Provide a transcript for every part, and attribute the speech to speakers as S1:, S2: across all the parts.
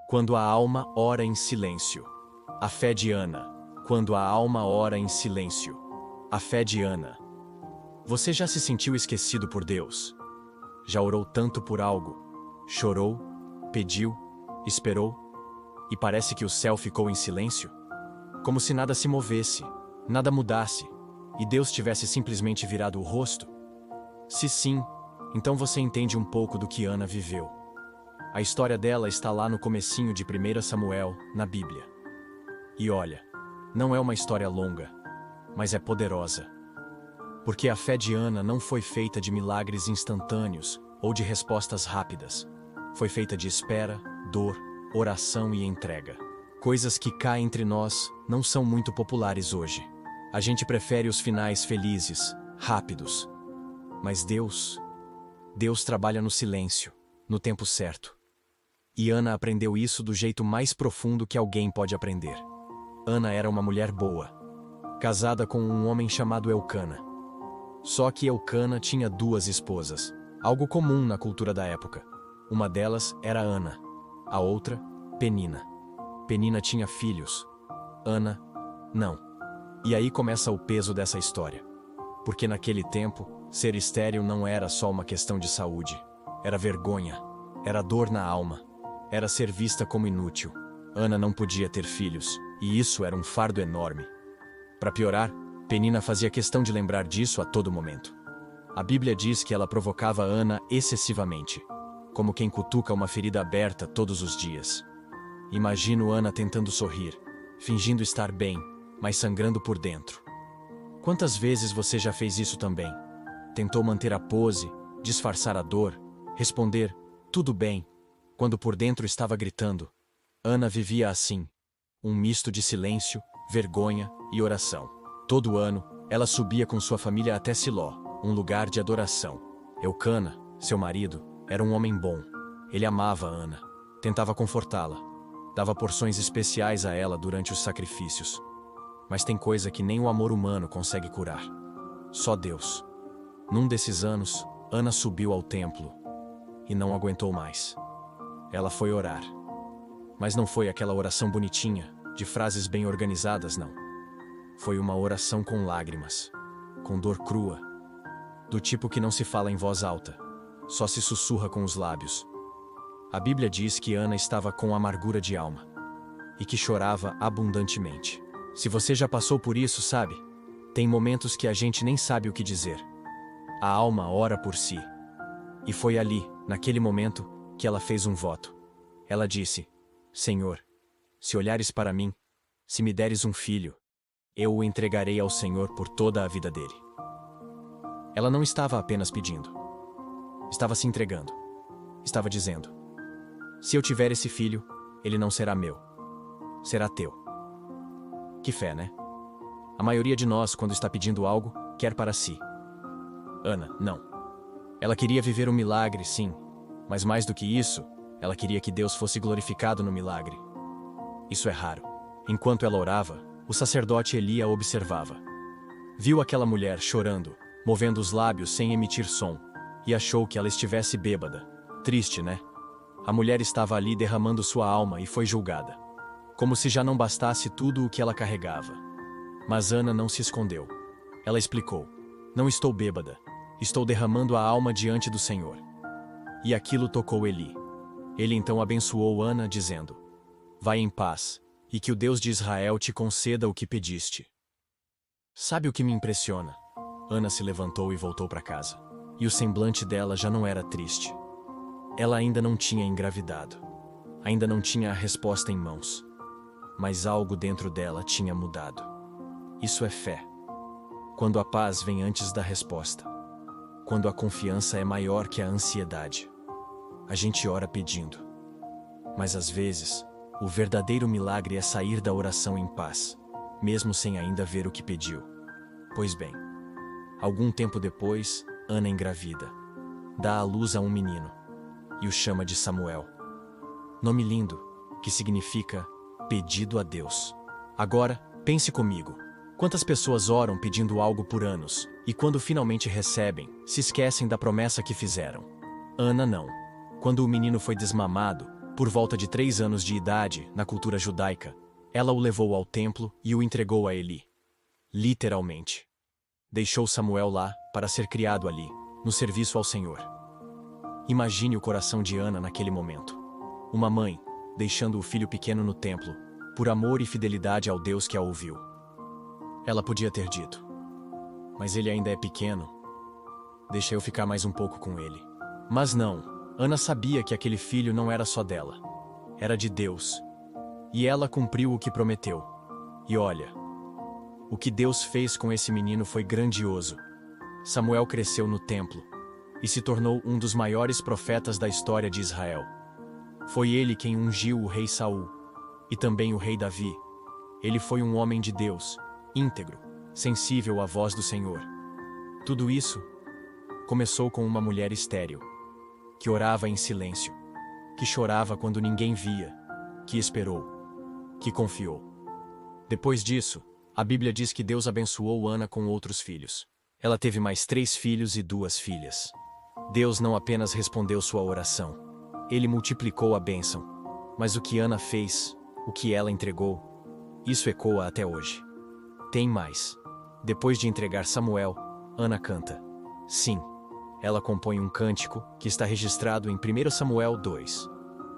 S1: Quando a alma ora em silêncio. A fé de Ana. Quando a alma ora em silêncio. A fé de Ana. Você já se sentiu esquecido por Deus? Já orou tanto por algo? Chorou, pediu, esperou, e parece que o céu ficou em silêncio? Como se nada se movesse, nada mudasse, e Deus tivesse simplesmente virado o rosto? Se sim, então você entende um pouco do que Ana viveu. A história dela está lá no comecinho de 1 Samuel, na Bíblia. E olha, não é uma história longa, mas é poderosa. Porque a fé de Ana não foi feita de milagres instantâneos ou de respostas rápidas. Foi feita de espera, dor, oração e entrega. Coisas que cá entre nós não são muito populares hoje. A gente prefere os finais felizes, rápidos. Mas Deus trabalha no silêncio, no tempo certo. E Ana aprendeu isso do jeito mais profundo que alguém pode aprender. Ana era uma mulher boa, casada com um homem chamado Elcana. Só que Elcana tinha 2 esposas, algo comum na cultura da época. Uma delas era Ana, a outra, Penina. Penina tinha filhos, Ana, não. E aí começa o peso dessa história. Porque naquele tempo, ser estéril não era só uma questão de saúde. Era vergonha, era dor na alma, era ser vista como inútil. Ana não podia ter filhos, e isso era um fardo enorme. Para piorar, Penina fazia questão de lembrar disso a todo momento. A Bíblia diz que ela provocava Ana excessivamente, como quem cutuca uma ferida aberta todos os dias. Imagino Ana tentando sorrir, fingindo estar bem, mas sangrando por dentro. Quantas vezes você já fez isso também? Tentou manter a pose, disfarçar a dor, responder, tudo bem, quando por dentro estava gritando. Ana vivia assim, um misto de silêncio, vergonha e oração. Todo ano, ela subia com sua família até Siló, um lugar de adoração. Elcana, seu marido, era um homem bom. Ele amava Ana, tentava confortá-la, dava porções especiais a ela durante os sacrifícios. Mas tem coisa que nem o amor humano consegue curar. Só Deus. Num desses anos, Ana subiu ao templo e não aguentou mais. Ela foi orar. Mas não foi aquela oração bonitinha, de frases bem organizadas, não. Foi uma oração com lágrimas, com dor crua, do tipo que não se fala em voz alta, só se sussurra com os lábios. A Bíblia diz que Ana estava com amargura de alma e que chorava abundantemente. Se você já passou por isso, sabe? Tem momentos que a gente nem sabe o que dizer. A alma ora por si. E foi ali, naquele momento, que ela fez um voto. Ela disse: Senhor, se olhares para mim, se me deres um filho, eu o entregarei ao Senhor por toda a vida dele. Ela não estava apenas pedindo. Estava se entregando. Estava dizendo: se eu tiver esse filho, ele não será meu. Será teu. Que fé, né? A maioria de nós, quando está pedindo algo, quer para si. Ana, não. Ela queria viver um milagre, sim, mas mais do que isso, ela queria que Deus fosse glorificado no milagre. Isso é raro. Enquanto ela orava, o sacerdote Eli a observava. Viu aquela mulher chorando, movendo os lábios sem emitir som, e achou que ela estivesse bêbada. Triste, né? A mulher estava ali derramando sua alma e foi julgada. Como se já não bastasse tudo o que ela carregava. Mas Ana não se escondeu. Ela explicou: não estou bêbada, estou derramando a alma diante do Senhor. E aquilo tocou Eli. Ele então abençoou Ana, dizendo: vai em paz, e que o Deus de Israel te conceda o que pediste. Sabe o que me impressiona? Ana se levantou e voltou para casa. E o semblante dela já não era triste. Ela ainda não tinha engravidado. Ainda não tinha a resposta em mãos. Mas algo dentro dela tinha mudado. Isso é fé. Quando a paz vem antes da resposta. Quando a confiança é maior que a ansiedade. A gente ora pedindo. Mas às vezes, o verdadeiro milagre é sair da oração em paz, mesmo sem ainda ver o que pediu. Pois bem, algum tempo depois, Ana engravida. Dá à luz a um menino. E o chama de Samuel. Nome lindo, que significa pedido a Deus. Agora, pense comigo. Quantas pessoas oram pedindo algo por anos, e quando finalmente recebem, se esquecem da promessa que fizeram? Ana não. Quando o menino foi desmamado, Por volta de 3 anos de idade, na cultura judaica, ela o levou ao templo e o entregou a Eli. Literalmente. Deixou Samuel lá para ser criado ali, no serviço ao Senhor. Imagine o coração de Ana naquele momento. Uma mãe, deixando o filho pequeno no templo, por amor e fidelidade ao Deus que a ouviu. Ela podia ter dito: mas ele ainda é pequeno. Deixa eu ficar mais um pouco com ele. Mas não, Ana sabia que aquele filho não era só dela. Era de Deus. E ela cumpriu o que prometeu. E olha, o que Deus fez com esse menino foi grandioso. Samuel cresceu no templo e se tornou um dos maiores profetas da história de Israel. Foi ele quem ungiu o rei Saul e também o rei Davi. Ele foi um homem de Deus, íntegro, sensível à voz do Senhor. Tudo isso começou com uma mulher estéril, que orava em silêncio, que chorava quando ninguém via, que esperou, que confiou. Depois disso, a Bíblia diz que Deus abençoou Ana com outros filhos. Ela teve mais 3 filhos e 2 filhas. Deus não apenas respondeu sua oração, ele multiplicou a bênção. Mas o que Ana fez, o que ela entregou, isso ecoa até hoje. Tem mais. Depois de entregar Samuel, Ana canta. Sim, ela compõe um cântico que está registrado em 1 Samuel 2.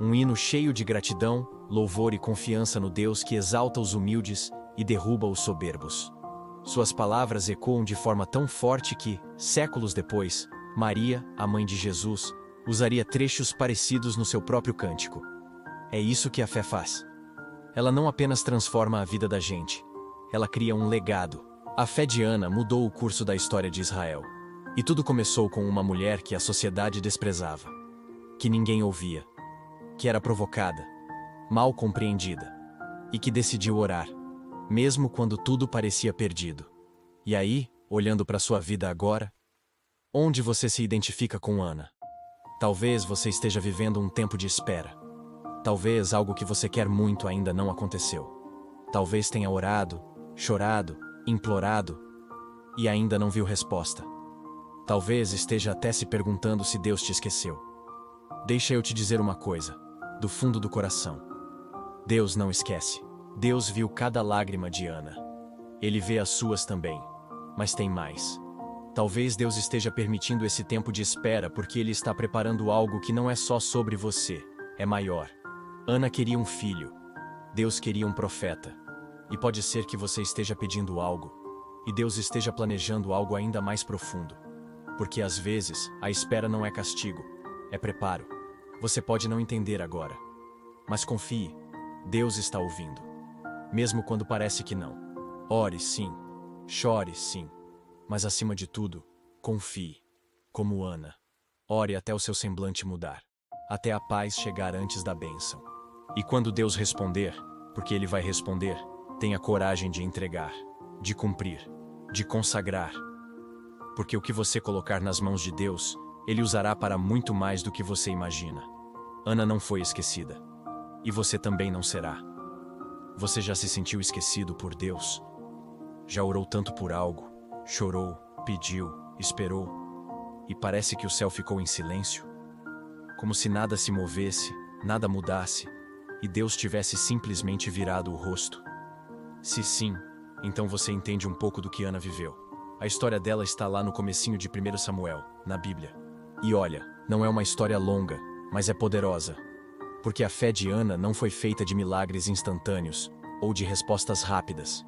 S1: Um hino cheio de gratidão, louvor e confiança no Deus que exalta os humildes e derruba os soberbos. Suas palavras ecoam de forma tão forte que, séculos depois, Maria, a mãe de Jesus, usaria trechos parecidos no seu próprio cântico. É isso que a fé faz. Ela não apenas transforma a vida da gente, ela cria um legado. A fé de Ana mudou o curso da história de Israel. E tudo começou com uma mulher que a sociedade desprezava, que ninguém ouvia, que era provocada, mal compreendida, e que decidiu orar, mesmo quando tudo parecia perdido. E aí, olhando para sua vida agora, onde você se identifica com Ana? Talvez você esteja vivendo um tempo de espera. Talvez algo que você quer muito ainda não aconteceu. Talvez tenha orado, chorado, implorado e ainda não viu resposta. Talvez esteja até se perguntando se Deus te esqueceu. Deixa eu te dizer uma coisa, do fundo do coração. Deus não esquece. Deus viu cada lágrima de Ana. Ele vê as suas também. Mas tem mais. Talvez Deus esteja permitindo esse tempo de espera porque Ele está preparando algo que não é só sobre você, é maior. Ana queria um filho. Deus queria um profeta. E pode ser que você esteja pedindo algo, e Deus esteja planejando algo ainda mais profundo. Porque às vezes, a espera não é castigo, é preparo. Você pode não entender agora. Mas confie, Deus está ouvindo. Mesmo quando parece que não. Ore sim, chore sim. Mas acima de tudo, confie. Como Ana. Ore até o seu semblante mudar. Até a paz chegar antes da bênção. E quando Deus responder, porque Ele vai responder, tenha coragem de entregar, de cumprir, de consagrar. Porque o que você colocar nas mãos de Deus, Ele usará para muito mais do que você imagina. Ana não foi esquecida. E você também não será. Você já se sentiu esquecido por Deus? Já orou tanto por algo, chorou, pediu, esperou, e parece que o céu ficou em silêncio? Como se nada se movesse, nada mudasse, e Deus tivesse simplesmente virado o rosto? Se sim, então você entende um pouco do que Ana viveu. A história dela está lá no comecinho de 1 Samuel, na Bíblia. E olha, não é uma história longa, mas é poderosa. Porque a fé de Ana não foi feita de milagres instantâneos, ou de respostas rápidas.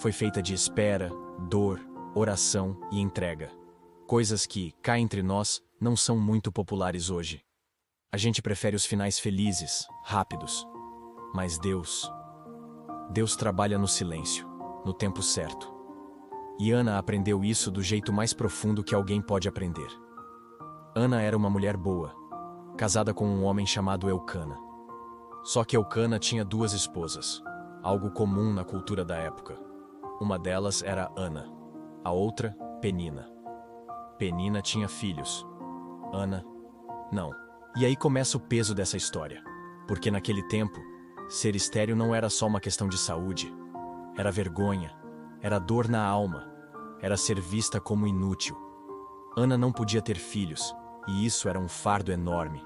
S1: Foi feita de espera, dor, oração e entrega. Coisas que, cá entre nós, não são muito populares hoje. A gente prefere os finais felizes, rápidos. Mas Deus trabalha no silêncio, no tempo certo. E Ana aprendeu isso do jeito mais profundo que alguém pode aprender. Ana era uma mulher boa, casada com um homem chamado Eucana. Só que Eucana tinha 2 esposas, algo comum na cultura da época. Uma delas era Ana, a outra, Penina. Penina tinha filhos. Ana, não. E aí começa o peso dessa história. Porque naquele tempo, ser estéril não era só uma questão de saúde. Era vergonha, era dor na alma, era ser vista como inútil. Ana não podia ter filhos, e isso era um fardo enorme.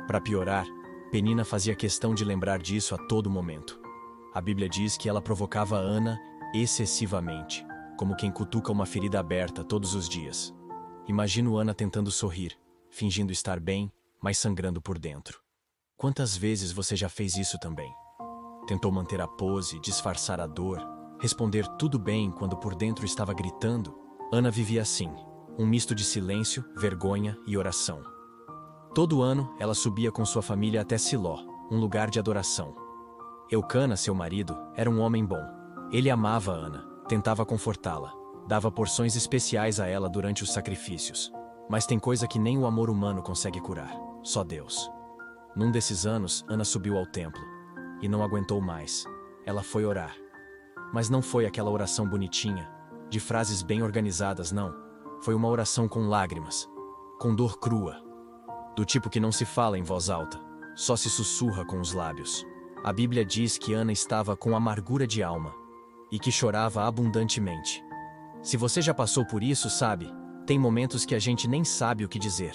S1: Para piorar, Penina fazia questão de lembrar disso a todo momento. A Bíblia diz que ela provocava Ana excessivamente, como quem cutuca uma ferida aberta todos os dias. Imagino Ana tentando sorrir, fingindo estar bem, mas sangrando por dentro. Quantas vezes você já fez isso também? Tentou manter a pose, disfarçar a dor, responder tudo bem quando por dentro estava gritando? Ana vivia assim, um misto de silêncio, vergonha e oração. Todo ano, ela subia com sua família até Siló, um lugar de adoração. Eucana, seu marido, era um homem bom. Ele amava Ana, tentava confortá-la, dava porções especiais a ela durante os sacrifícios. Mas tem coisa que nem o amor humano consegue curar, só Deus. Num desses anos, Ana subiu ao templo. E não aguentou mais. Ela foi orar. Mas não foi aquela oração bonitinha, de frases bem organizadas, não. Foi uma oração com lágrimas, com dor crua. Do tipo que não se fala em voz alta, só se sussurra com os lábios. A Bíblia diz que Ana estava com amargura de alma e que chorava abundantemente. Se você já passou por isso, sabe, tem momentos que a gente nem sabe o que dizer.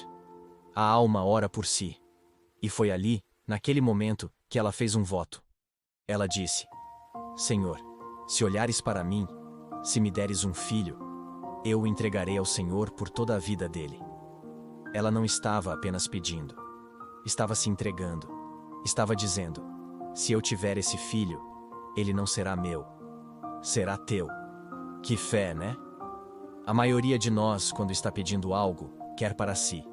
S1: A alma ora por si. E foi ali, naquele momento, que ela fez um voto. Ela disse: Senhor, se olhares para mim, se me deres um filho, eu o entregarei ao Senhor por toda a vida dele. Ela não estava apenas pedindo, estava se entregando, estava dizendo: se eu tiver esse filho, ele não será meu, será teu. Que fé, né? A maioria de nós, quando está pedindo algo, quer para si.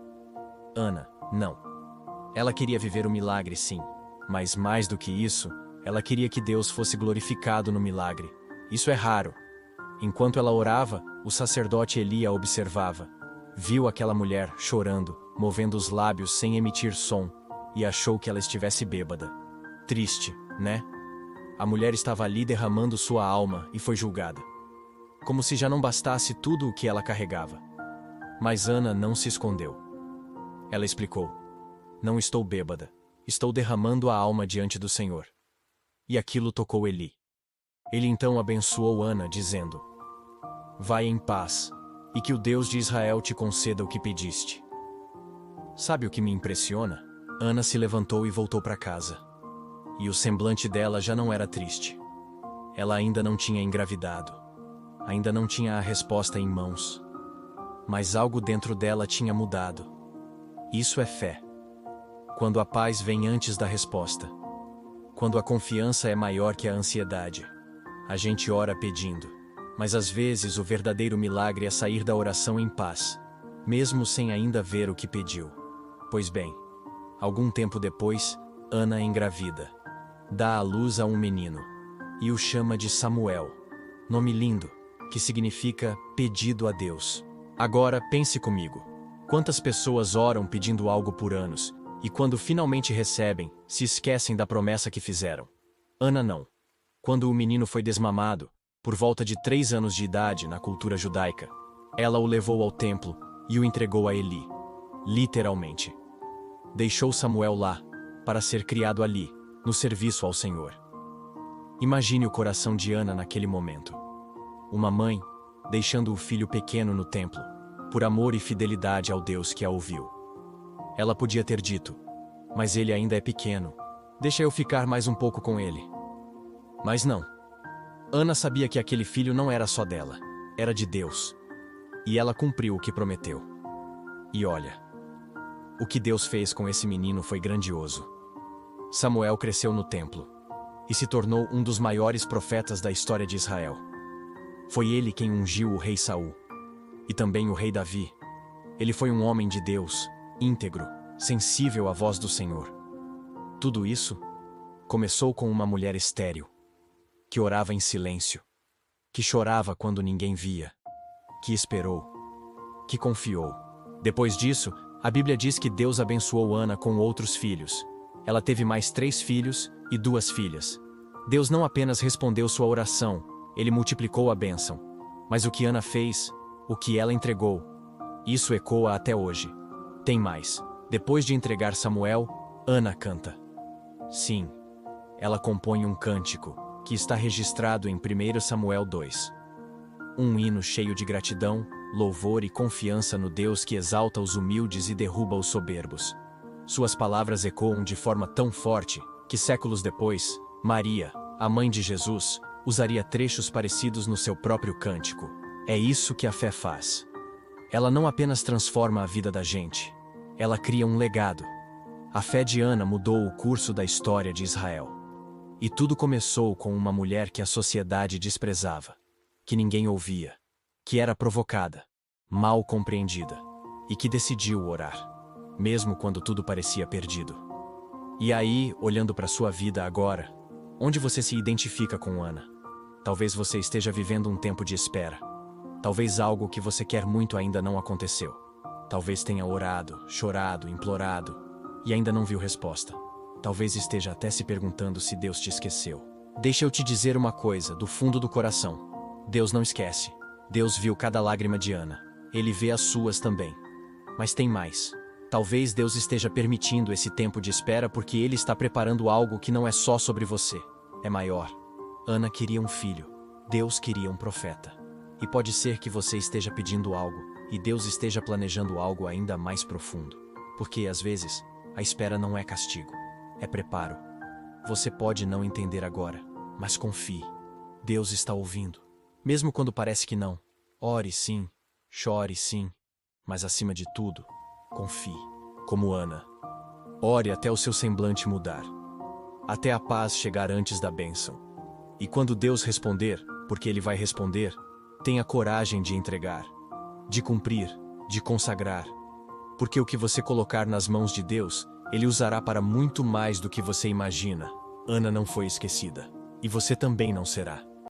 S1: Ana, não. Ela queria viver o milagre, sim, mas mais do que isso, ela queria que Deus fosse glorificado no milagre. Isso é raro. Enquanto ela orava, o sacerdote Eli a observava. Viu aquela mulher chorando, movendo os lábios sem emitir som, e achou que ela estivesse bêbada. Triste, né? A mulher estava ali derramando sua alma e foi julgada. Como se já não bastasse tudo o que ela carregava. Mas Ana não se escondeu. Ela explicou: não estou bêbada, estou derramando a alma diante do Senhor. E aquilo tocou Eli. Ele então abençoou Ana, dizendo: vai em paz, e que o Deus de Israel te conceda o que pediste. Sabe o que me impressiona? Ana se levantou e voltou para casa. E o semblante dela já não era triste. Ela ainda não tinha engravidado. Ainda não tinha a resposta em mãos. Mas algo dentro dela tinha mudado. Isso é fé. Quando a paz vem antes da resposta. Quando a confiança é maior que a ansiedade. A gente ora pedindo. Mas às vezes o verdadeiro milagre é sair da oração em paz, mesmo sem ainda ver o que pediu. Pois bem, algum tempo depois, Ana engravida. Dá à luz a um menino. E o chama de Samuel. Nome lindo, que significa pedido a Deus. Agora pense comigo. Quantas pessoas oram pedindo algo por anos, e quando finalmente recebem, se esquecem da promessa que fizeram? Ana não. Quando o menino foi desmamado, por volta de 3 anos de idade na cultura judaica, ela o levou ao templo e o entregou a Eli. Literalmente. Deixou Samuel lá, para ser criado ali, no serviço ao Senhor. Imagine o coração de Ana naquele momento. Uma mãe, deixando o filho pequeno no templo, por amor e fidelidade ao Deus que a ouviu. Ela podia ter dito: mas ele ainda é pequeno, deixa eu ficar mais um pouco com ele. Mas não. Ana sabia que aquele filho não era só dela, era de Deus. E ela cumpriu o que prometeu. E olha, o que Deus fez com esse menino foi grandioso. Samuel cresceu no templo e se tornou um dos maiores profetas da história de Israel. Foi ele quem ungiu o rei Saul e também o rei Davi. Ele foi um homem de Deus, íntegro, sensível à voz do Senhor. Tudo isso começou com uma mulher estéril, que orava em silêncio, que chorava quando ninguém via, que esperou, que confiou. Depois disso, a Bíblia diz que Deus abençoou Ana com outros filhos. Ela teve mais 3 filhos e 2 filhas. Deus não apenas respondeu sua oração, ele multiplicou a bênção. Mas o que Ana fez, o que ela entregou, isso ecoa até hoje. Tem mais. Depois de entregar Samuel, Ana canta. Sim, ela compõe um cântico, que está registrado em 1 Samuel 2. Um hino cheio de gratidão, louvor e confiança no Deus que exalta os humildes e derruba os soberbos. Suas palavras ecoam de forma tão forte que séculos depois, Maria, a mãe de Jesus, usaria trechos parecidos no seu próprio cântico. É isso que a fé faz. Ela não apenas transforma a vida da gente, ela cria um legado. A fé de Ana mudou o curso da história de Israel. E tudo começou com uma mulher que a sociedade desprezava, que ninguém ouvia, que era provocada, mal compreendida, e que decidiu orar, mesmo quando tudo parecia perdido. E aí, olhando para sua vida agora, onde você se identifica com Ana? Talvez você esteja vivendo um tempo de espera. Talvez algo que você quer muito ainda não aconteceu. Talvez tenha orado, chorado, implorado, e ainda não viu resposta. Talvez esteja até se perguntando se Deus te esqueceu. Deixa eu te dizer uma coisa, do fundo do coração. Deus não esquece. Deus viu cada lágrima de Ana. Ele vê as suas também. Mas tem mais. Talvez Deus esteja permitindo esse tempo de espera porque Ele está preparando algo que não é só sobre você. É maior. Ana queria um filho. Deus queria um profeta. E pode ser que você esteja pedindo algo, e Deus esteja planejando algo ainda mais profundo. Porque, às vezes, a espera não é castigo. É preparo. Você pode não entender agora, mas confie. Deus está ouvindo. Mesmo quando parece que não. Ore sim, chore sim, mas acima de tudo, confie. Como Ana. Ore até o seu semblante mudar. Até a paz chegar antes da bênção. E quando Deus responder, porque Ele vai responder, tenha coragem de entregar, de cumprir, de consagrar. Porque o que você colocar nas mãos de Deus, Ele usará para muito mais do que você imagina. Ana não foi esquecida. E você também não será.